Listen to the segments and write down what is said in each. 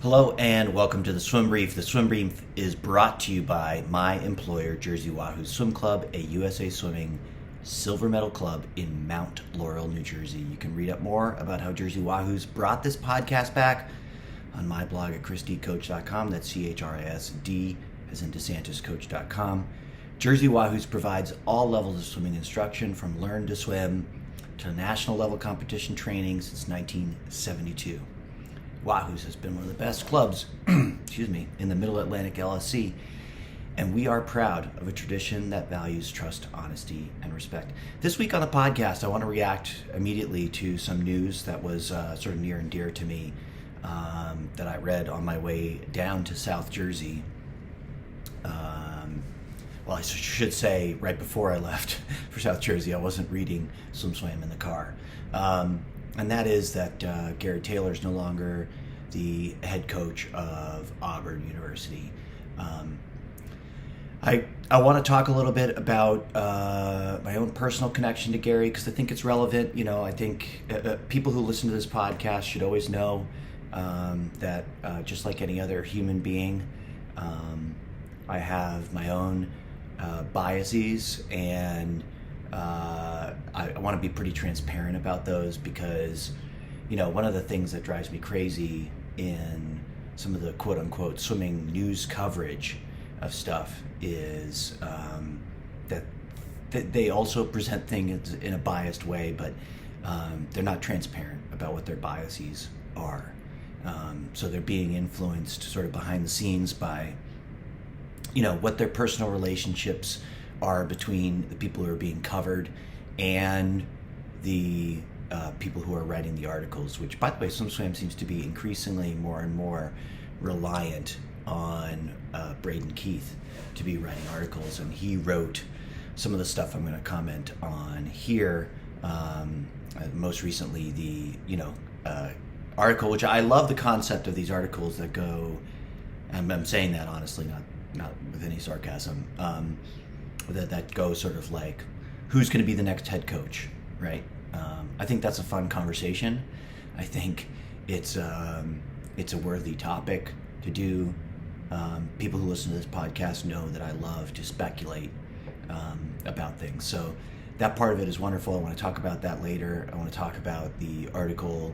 Hello and welcome to the Swim Brief. The Swim Brief is brought to you by my employer, Jersey Wahoo Swim Club, a USA Swimming silver medal club in Mount Laurel, New Jersey. You can read up more about how Jersey Wahoo's brought this podcast back on my blog at chrisdcoach.com. That's CHRISD as in DeSantisCoach.com. Jersey Wahoo's provides all levels of swimming instruction from learn to swim to national level competition training since 1972. Wahoo's has been one of the best clubs in the Middle Atlantic LSC, and we are proud of a tradition that values trust, honesty, and respect. This week on the podcast, I want to react immediately to some news that was sort of near and dear to me that I read on my way down to South Jersey. Well, I should say right before I left for South Jersey, I wasn't reading SwimSwam in the car. And that is that Gary Taylor is no longer the head coach of Auburn University. I want to talk a little bit about my own personal connection to Gary because I think it's relevant. I think people who listen to this podcast should always know that just like any other human being, I have my own biases, and I want to be pretty transparent about those because, one of the things that drives me crazy in some of the quote-unquote swimming news coverage of stuff is that they also present things in a biased way, but they're not transparent about what their biases are. So they're being influenced sort of behind the scenes by, what their personal relationships are between the people who are being covered and the people who are writing the articles, which, by the way, SwimSwam seems to be increasingly more and more reliant on Braden Keith to be writing articles, and he wrote some of the stuff I'm going to comment on here. Most recently, the article, which I love the concept of these articles that go, and I'm saying that honestly, not with any sarcasm, that goes sort of like, who's going to be the next head coach, right? I think that's a fun conversation. I think it's a worthy topic to do. People who listen to this podcast know that I love to speculate about things. So that part of it is wonderful. I want to talk about that later. I want to talk about the article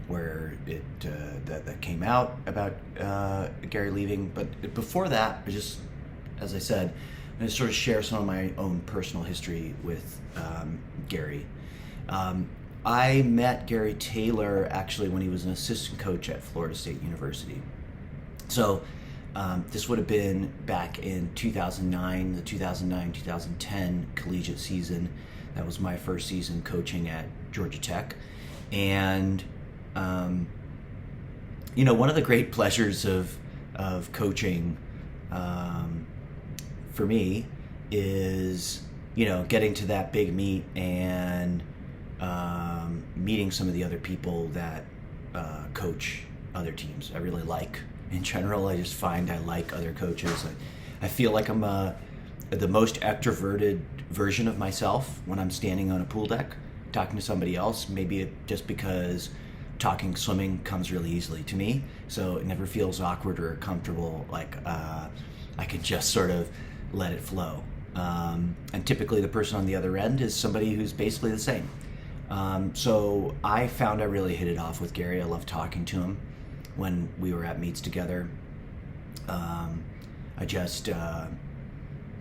where it that came out about Gary leaving. But before that, just as I said, I'm going to sort of share some of my own personal history with Gary. I met Gary Taylor actually when he was an assistant coach at Florida State University. So this would have been back in 2009, the 2009-2010 collegiate season. That was my first season coaching at Georgia Tech. And, one of the great pleasures of coaching for me is, getting to that big meet and meeting some of the other people that coach other teams. I really like, in general, I just find I like other coaches. I feel like I'm the most extroverted version of myself when I'm standing on a pool deck talking to somebody else, maybe just because talking swimming comes really easily to me, so it never feels awkward or comfortable, like I can just sort of let it flow. And typically the person on the other end is somebody who's basically the same. So I found I really hit it off with Gary. I loved talking to him when we were at meets together. I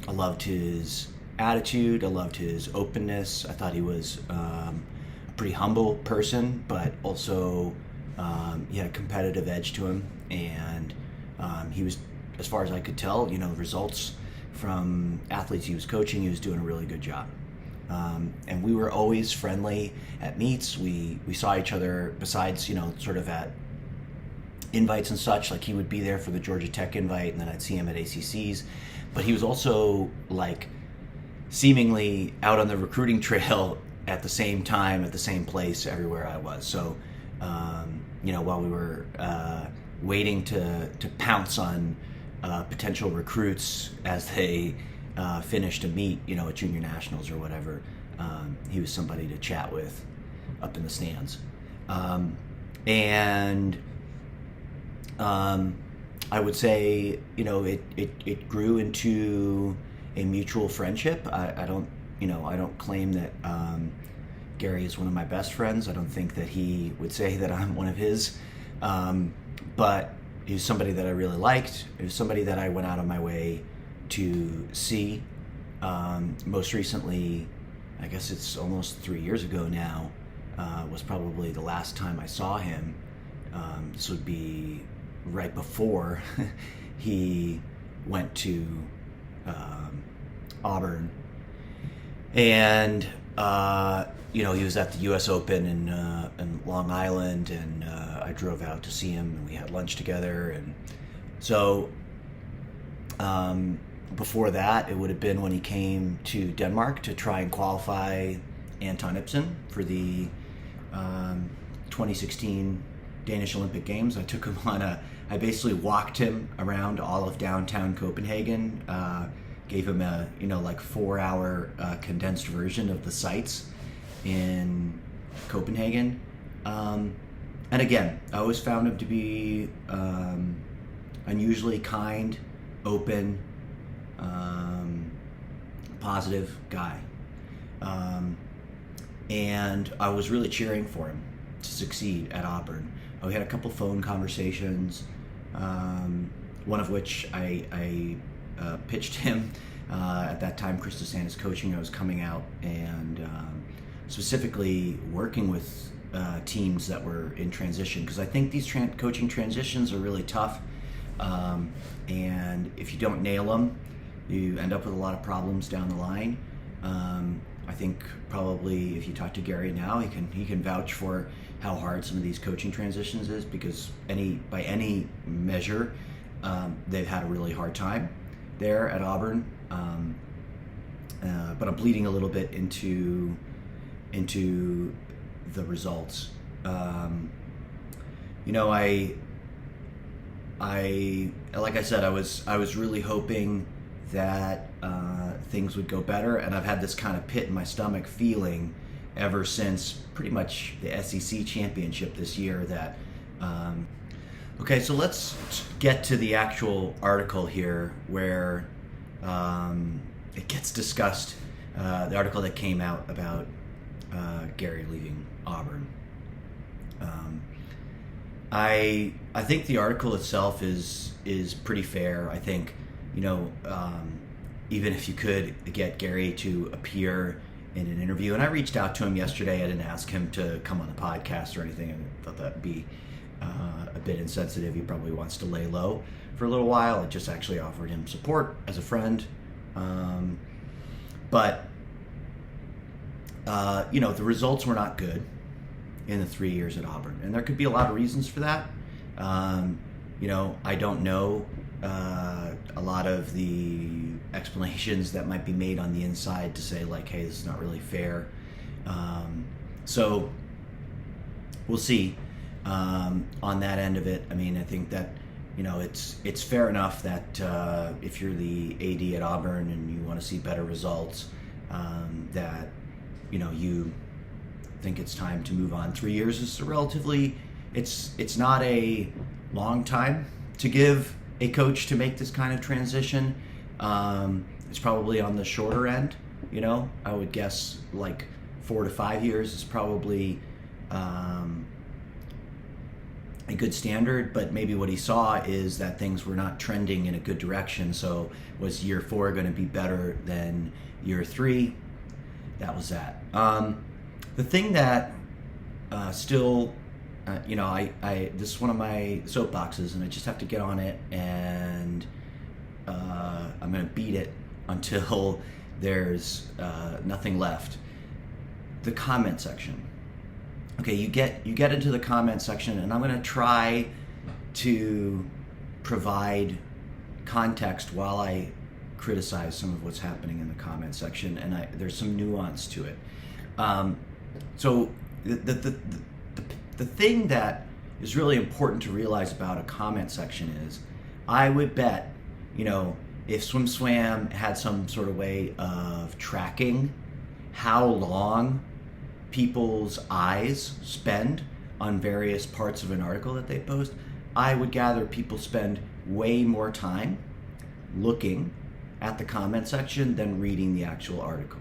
loved his attitude. I loved his openness. I thought he was a pretty humble person, but also he had a competitive edge to him, and he was, as far as I could tell, results from athletes he was coaching, he was doing a really good job. And we were always friendly at meets. We saw each other besides, sort of at invites and such. Like, he would be there for the Georgia Tech invite, and then I'd see him at ACCs. But he was also, like, seemingly out on the recruiting trail at the same time, at the same place, everywhere I was. So, while we were waiting to pounce on potential recruits as they finished a meet, at junior nationals or whatever, he was somebody to chat with up in the stands. And I would say, it grew into a mutual friendship. I don't, I don't claim that Gary is one of my best friends. I don't think that he would say that I'm one of his. But he was somebody that I really liked. He was somebody that I went out of my way to see. Most recently, I guess it's almost 3 years ago now, was probably the last time I saw him. This would be right before he went to Auburn. And, he was at the U.S. Open in Long Island, and I drove out to see him, and we had lunch together. And so before that, it would have been when he came to Denmark to try and qualify Anton Ipsen for the 2016 Danish Olympic Games. I took him I basically walked him around all of downtown Copenhagen, gave him a 4-hour condensed version of the sights in Copenhagen. And again, I always found him to be unusually kind, open, positive guy. And I was really cheering for him to succeed at Auburn. We had a couple phone conversations, one of which I pitched him. At that time, Chris DeSantis coaching, I was coming out and specifically working with teams that were in transition, because I think these coaching transitions are really tough, and if you don't nail them, you end up with a lot of problems down the line. I think probably if you talk to Gary now, he can vouch for how hard some of these coaching transitions is, because by any measure, they've had a really hard time there at Auburn. But I'm bleeding a little bit into the results. I like I said, I was really hoping that things would go better, and I've had this kind of pit in my stomach feeling ever since pretty much the SEC championship this year that okay, so let's get to the actual article here where it gets discussed, the article that came out about Gary leaving Auburn. I think the article itself is pretty fair. I think, even if you could get Gary to appear in an interview, and I reached out to him yesterday. I didn't ask him to come on the podcast or anything. I thought that'd be a bit insensitive. He probably wants to lay low for a little while. I just actually offered him support as a friend. But the results were not good in the 3 years at Auburn, and there could be a lot of reasons for that. I don't know a lot of the explanations that might be made on the inside to say, like, hey, this is not really fair. So we'll see on that end of it. I mean, I think that it's fair enough that if you're the AD at Auburn and you want to see better results, that you think it's time to move on. 3 years is it's not a long time to give a coach to make this kind of transition. It's probably on the shorter end. I would guess like 4 to 5 years is probably a good standard, but maybe what he saw is that things were not trending in a good direction. So was year 4 going to be better than year 3? That was that. The thing that still, this is one of my soapboxes, and I just have to get on it, and I'm going to beat it until there's nothing left. The comment section. Okay, you get into the comment section, and I'm going to try to provide context while I criticize some of what's happening in the comment section, and there's some nuance to it. So the thing that is really important to realize about a comment section is, I would bet, if SwimSwam had some sort of way of tracking how long people's eyes spend on various parts of an article that they post, I would gather people spend way more time looking at the comment section than reading the actual article.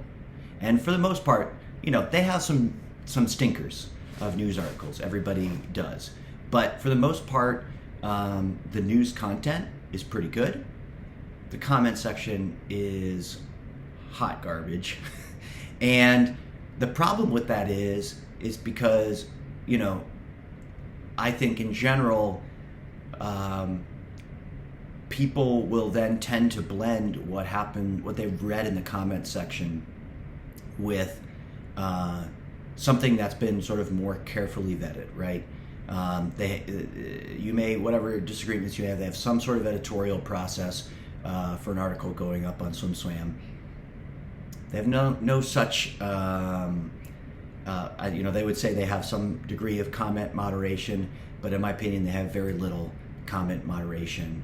And for the most part, they have some stinkers of news articles. Everybody does. But for the most part, the news content is pretty good. The comment section is hot garbage. And the problem with that is because, I think in general, people will then tend to blend what they've read in the comment section with something that's been sort of more carefully vetted, right? You may, whatever disagreements you have, they have some sort of editorial process for an article going up on SwimSwam. They have no such, they would say they have some degree of comment moderation, but in my opinion, they have very little comment moderation.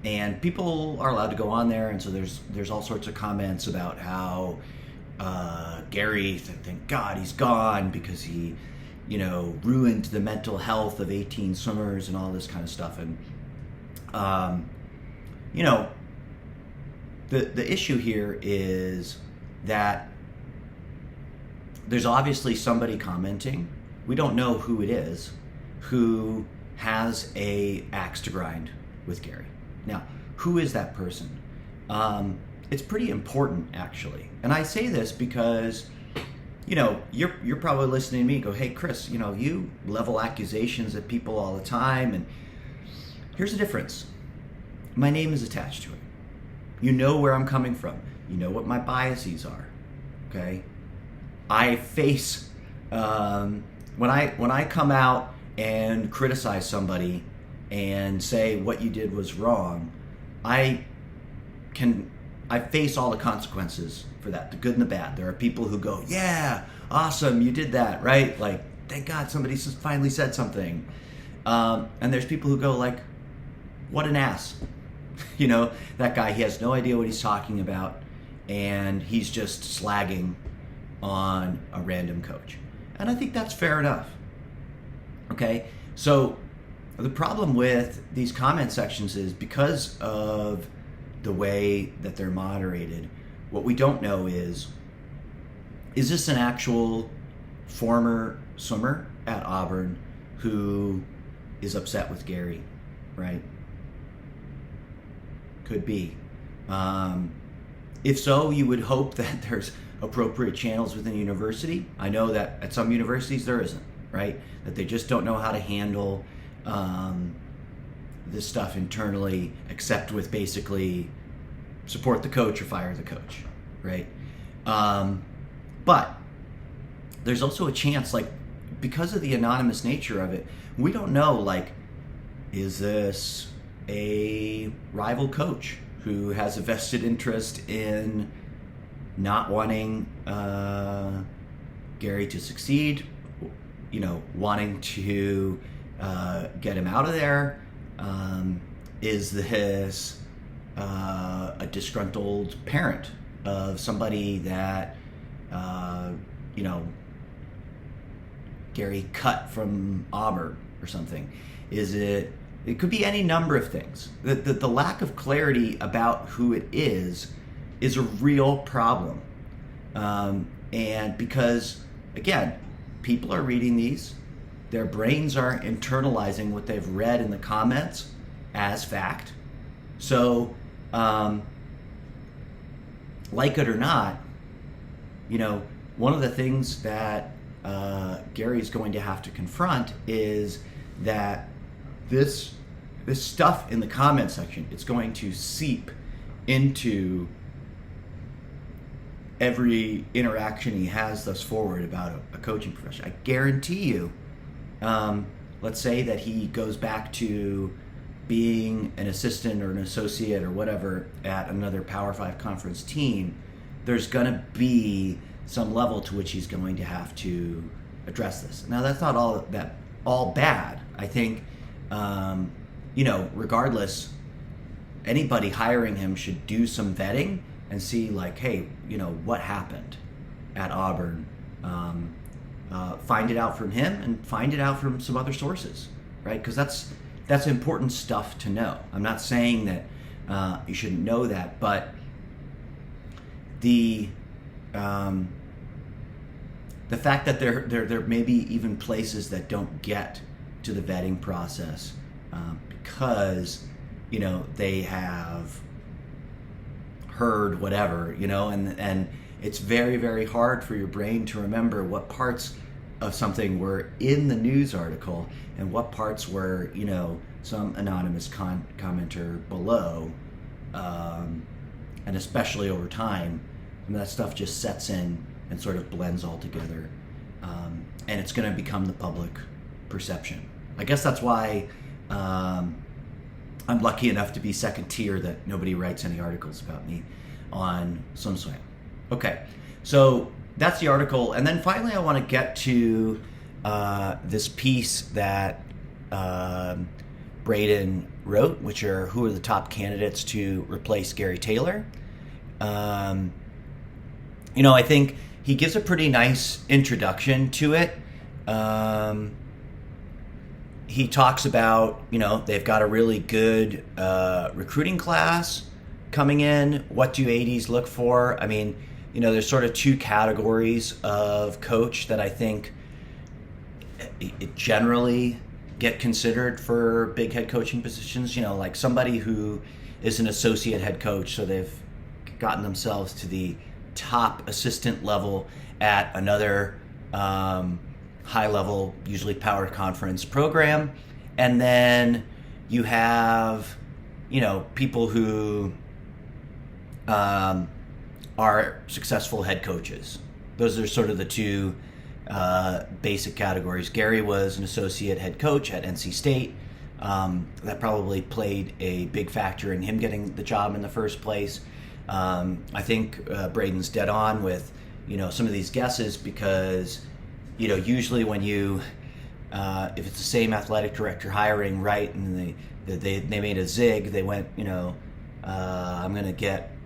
And people are allowed to go on there, and so there's all sorts of comments about how Gary, thank God he's gone because he, ruined the mental health of 18 swimmers and all this kind of stuff. And, the issue here is that there's obviously somebody commenting, we don't know who it is, who has a axe to grind with Gary. Now, who is that person? It's pretty important, actually. And I say this because, you're probably listening to me and go, hey, Chris, you level accusations at people all the time. And here's the difference. My name is attached to it. You know where I'm coming from. You know what my biases are, okay? I face, when I come out and criticize somebody and say what you did was wrong, I face all the consequences for that, the good and the bad. There are people who go, yeah, awesome, you did that, right? Like, thank God somebody finally said something. And there's people who go like, what an ass. That guy, he has no idea what he's talking about, and he's just slagging on a random coach. And I think that's fair enough. Okay? So the problem with these comment sections is because of the way that they're moderated, what we don't know is this an actual former swimmer at Auburn who is upset with Gary, right? Could be. If so, you would hope that there's appropriate channels within the university. I know that at some universities there isn't, right? That they just don't know how to handle this stuff internally, except with basically support the coach or fire the coach, right? But there's also a chance, like, because of the anonymous nature of it, we don't know, like, is this a rival coach who has a vested interest in not wanting Gary to succeed, wanting to get him out of there? Is this a disgruntled parent of somebody that, Gary cut from Auburn or something? It could be any number of things. The lack of clarity about who it is a real problem. And because, again, people are reading these, their brains are internalizing what they've read in the comments as fact. So, like it or not, one of the things that Gary's going to have to confront is that this stuff in the comment section, it's going to seep into every interaction he has thus forward about a coaching profession. I guarantee you, let's say that he goes back to being an assistant or an associate or whatever at another Power 5 conference team, there's going to be some level to which he's going to have to address this. Now, that's not all bad. I think, regardless, anybody hiring him should do some vetting and see, like, hey, what happened at Auburn? Find it out from him and find it out from some other sources, right? Because that's that's important stuff to know. I'm not saying that you shouldn't know that, but the fact that there may be even places that don't get to the vetting process because they have heard whatever, and it's very, very hard for your brain to remember what parts of something were in the news article and what parts were some anonymous commenter below, and especially over time, that stuff just sets in and sort of blends all together, and it's going to become the public perception. I guess that's why I'm lucky enough to be second tier, that nobody writes any articles about me on SwimSwam. Okay, so that's the article. And then finally I want to get to this piece that Braden wrote, who are the top candidates to replace Gary Taylor. I think he gives a pretty nice introduction to it. He talks about, they've got a really good recruiting class coming in. What do ADs look for? I mean, there's sort of two categories of coach that I think it generally get considered for big head coaching positions. Like somebody who is an associate head coach, so they've gotten themselves to the top assistant level at another high level, usually power conference program. And then you have, people who are successful head coaches. Those are sort of the two basic categories. Gary was an associate head coach at NC State. That probably played a big factor in him getting the job in the first place. I think Braden's dead on with, some of these guesses, because usually when you, if it's the same athletic director hiring, right, and they made a zig, they went, I'm going to get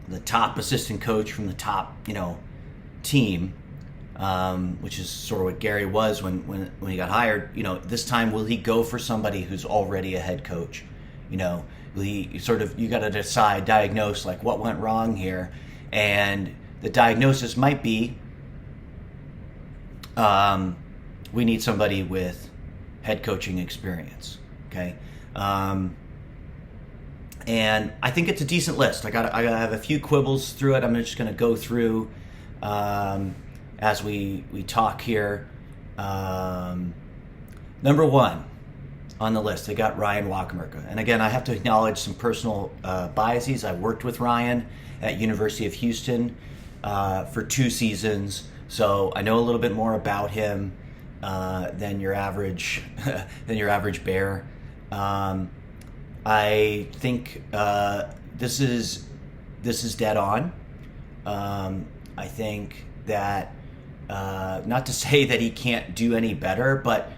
the top assistant coach from the top, team, which is sort of what Gary was when he got hired. This time, will he go for somebody who's already a head coach? You got to diagnose like what went wrong here, and the diagnosis might be, we need somebody with head coaching experience. Okay. And I think it's a decent list. I gotta have a few quibbles through it. I'm just gonna go through as we talk here. Number one on the list, they got Ryan Wakamerka. And again, I have to acknowledge some personal biases. I worked with Ryan at University of Houston for 2 seasons, so I know a little bit more about him than your average bear. I think this is dead on. I think that not to say that he can't do any better, but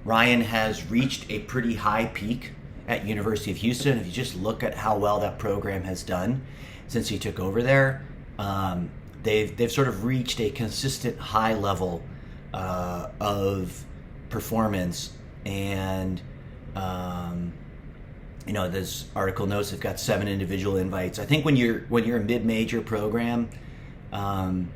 Ryan has reached a pretty high peak at University of Houston. If you just look at how well that program has done since he took over there, they've sort of reached a consistent high level of performance. And this article notes they've got 7 individual invites. I think when you're a mid-major program, there's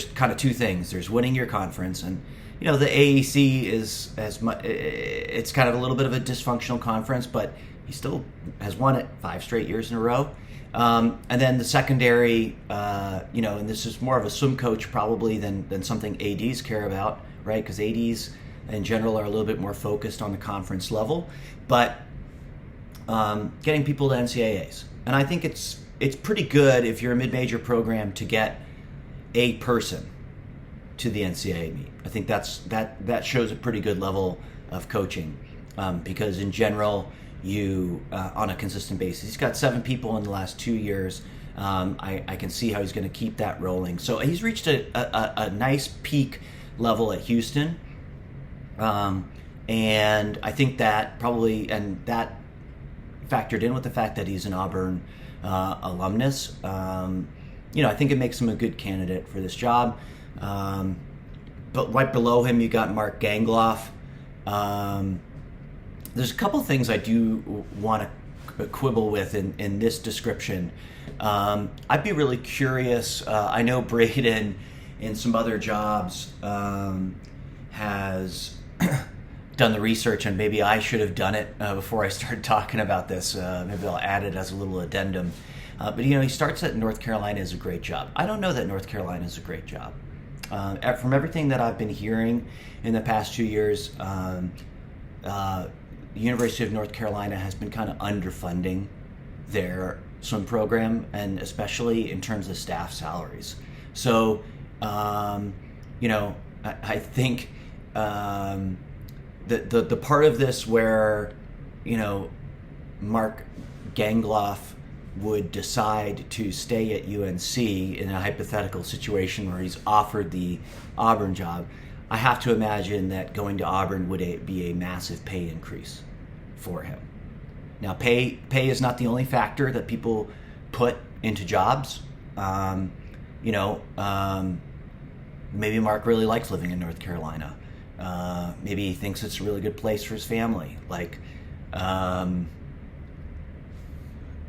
kind of 2 things. There's winning your conference, and the AAC is it's kind of a little bit of a dysfunctional conference, but he still has won it 5 straight years in a row. And then the secondary, and this is more of a swim coach probably than something ADs care about, right? Because ADs in general are a little bit more focused on the conference level, but getting people to NCAAs. And I think it's pretty good if you're a mid-major program to get a person to the NCAA meet. I think that shows a pretty good level of coaching, because in general, you on a consistent basis. He's got 7 people in the last 2 years. I can see how he's going to keep that rolling. So he's reached a nice peak level at Houston, and I think that probably, and that factored in with the fact that he's an Auburn alumnus. I think it makes him a good candidate for this job. But right below him, you got Mark Gangloff, Um, there's a couple things I do want to quibble with in this description. I'd be really curious. I know Braden in some other jobs has done the research, and maybe I should have done it before I started talking about this. Maybe I'll add it as a little addendum. But he starts at North Carolina is a great job. I don't know that North Carolina is a great job. From everything that I've been hearing in the past 2 years, the University of North Carolina has been kind of underfunding their swim program, and especially in terms of staff salaries. So, I think the part of this where, Mark Gangloff would decide to stay at UNC in a hypothetical situation where he's offered the Auburn job, I have to imagine that going to Auburn would be a massive pay increase for him. Now, pay is not the only factor that people put into jobs. Maybe Mark really likes living in North Carolina. Maybe he thinks it's a really good place for his family.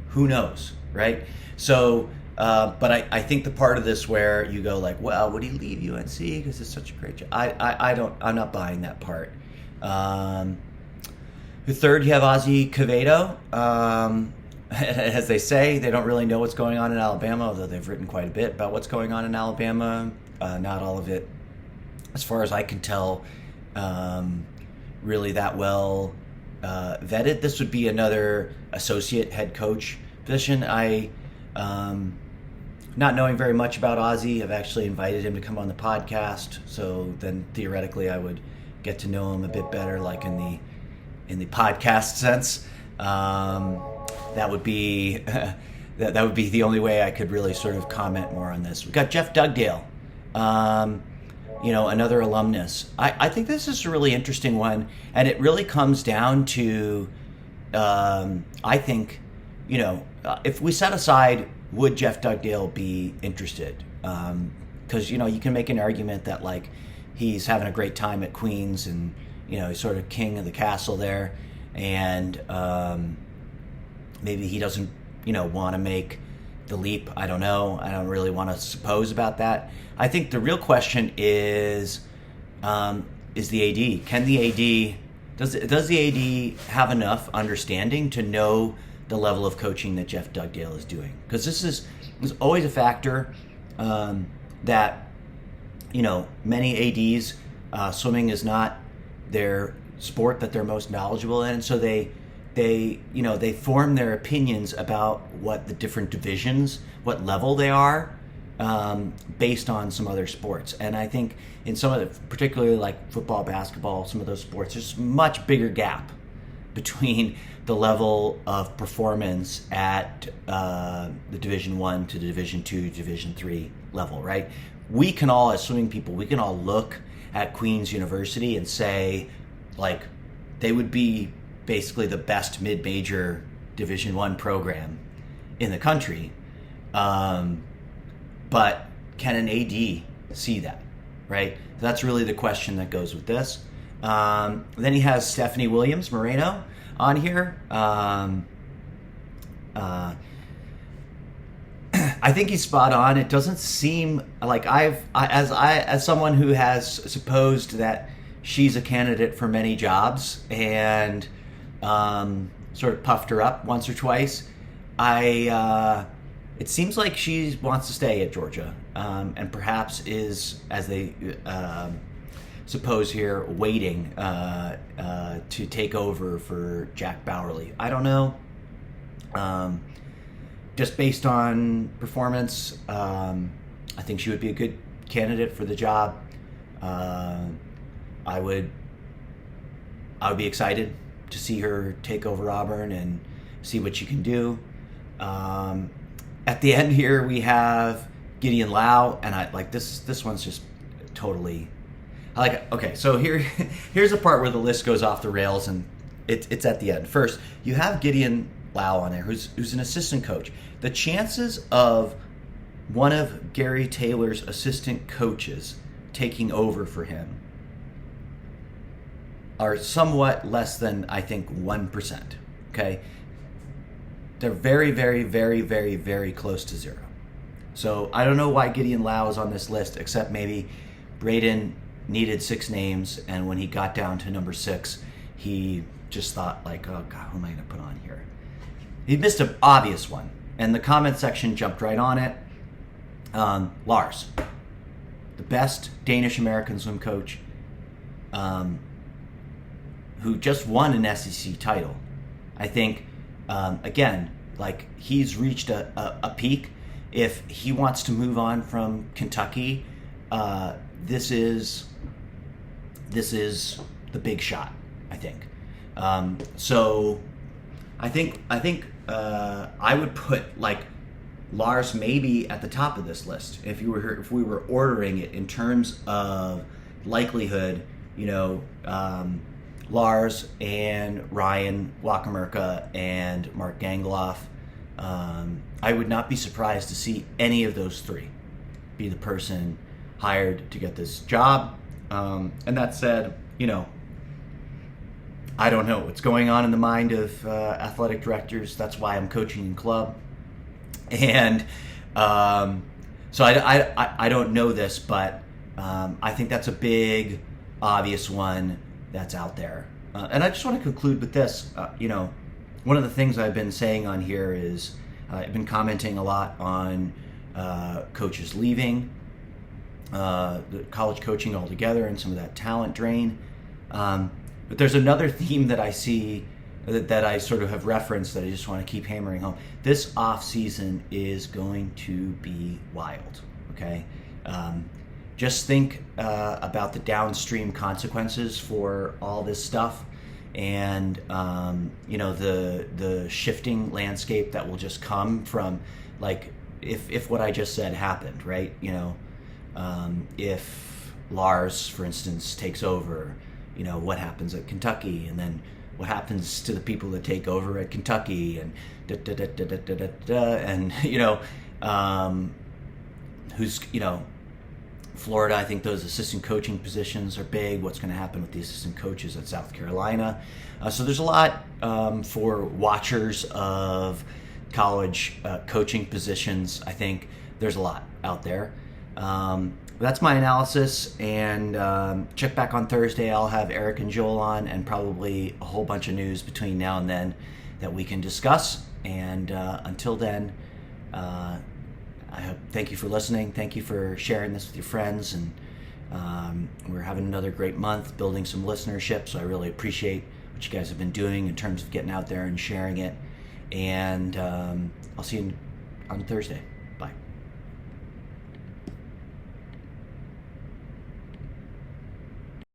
Who knows, right? So, but I think the part of this where you go like, well, would he leave UNC because it's such a great job? I'm not buying that part. The third, you have Ozzie Quevedo. As they say, they don't really know what's going on in Alabama, although they've written quite a bit about what's going on in Alabama. Not all of it, as far as I can tell, really that well vetted. This would be another associate head coach position. Not knowing very much about Ozzie, I've actually invited him to come on the podcast, so then theoretically I would get to know him a bit better, like in the podcast sense. That would be that would be the only way I could really sort of comment more on this. We've got Jeff Dugdale, another alumnus. I think this is a really interesting one, and it really comes down to, I think, if we set aside, would Jeff Dugdale be interested? Because, you can make an argument that, like, he's having a great time at Queens and, he's sort of king of the castle there. And maybe he doesn't, want to make the leap. I don't know. I don't really want to suppose about that. I think the real question is the AD. Can the AD, does the AD have enough understanding to know the level of coaching that Jeff Dugdale is doing? Because this is always a factor that, many ADs, swimming is not their sport that they're most knowledgeable in, so they form their opinions about what the different divisions, what level they are, based on some other sports. And I think in some of the, particularly like football, basketball, some of those sports, there's a much bigger gap between the level of performance at the Division I to the Division II, Division III level, right? We can all, as swimming people, we can all look at Queen's University and say, like, they would be basically the best mid-major Division I program in the country. But can an AD see that, right? That's really the question that goes with this. Then he has Stephanie Williams Moreno on here. I think he's spot on. It doesn't seem like as someone who has supposed that she's a candidate for many jobs and sort of puffed her up once or twice. It seems like she wants to stay at Georgia, and perhaps is, as they suppose here, waiting to take over for Jack Bowerly. I don't know. Just based on performance, I think she would be a good candidate for the job. I would be excited to see her take over Auburn and see what she can do. At the end here, we have Gideon Lau, and I like this. This one's just totally. I like it. Okay, so here's the part where the list goes off the rails, and it's at the end. First, you have Gideon Lau on there, who's an assistant coach. The chances of one of Gary Taylor's assistant coaches taking over for him are somewhat less than, I think, 1%. Okay? They're very, very, very, very, very close to zero. So I don't know why Gideon Lau is on this list, except maybe Braden needed 6 names, and when he got down to number 6, he just thought, like, oh God, who am I going to put on here? He missed an obvious one, and the comment section jumped right on it. Lars, the best Danish-American swim coach, who just won an SEC title. I think, again, like, he's reached a peak. If he wants to move on from Kentucky, this is the big shot, I think. So I think I would put, like, Lars maybe at the top of this list if we were ordering it in terms of likelihood. Lars and Ryan Wakamerka and Mark Gangloff. I would not be surprised to see any of those 3 be the person hired to get this job. And that said, I don't know what's going on in the mind of athletic directors. That's why I'm coaching in club. And so I don't know this, but I think that's a big, obvious one that's out there. And I just want to conclude with this. One of the things I've been saying on here is I've been commenting a lot on coaches leaving, the college coaching altogether, and some of that talent drain. But there's another theme that I see that I sort of have referenced that I just want to keep hammering home. This off season is going to be wild. Okay, just think about the downstream consequences for all this stuff, and the shifting landscape that will just come from, like, if what I just said happened, right? If Lars, for instance, takes over, what happens at Kentucky, and then what happens to the people that take over at Kentucky, and and who's Florida. I think those assistant coaching positions are big. What's going to happen with the assistant coaches at South Carolina? So there's a lot for watchers of college coaching positions. I think there's a lot out there. That's my analysis, and check back on Thursday. I'll have Eric and Joel on, and probably a whole bunch of news between now and then that we can discuss. And until then, thank you for listening. Thank you for sharing this with your friends, and we're having another great month, building some listenership. So I really appreciate what you guys have been doing in terms of getting out there and sharing it. And I'll see you on Thursday.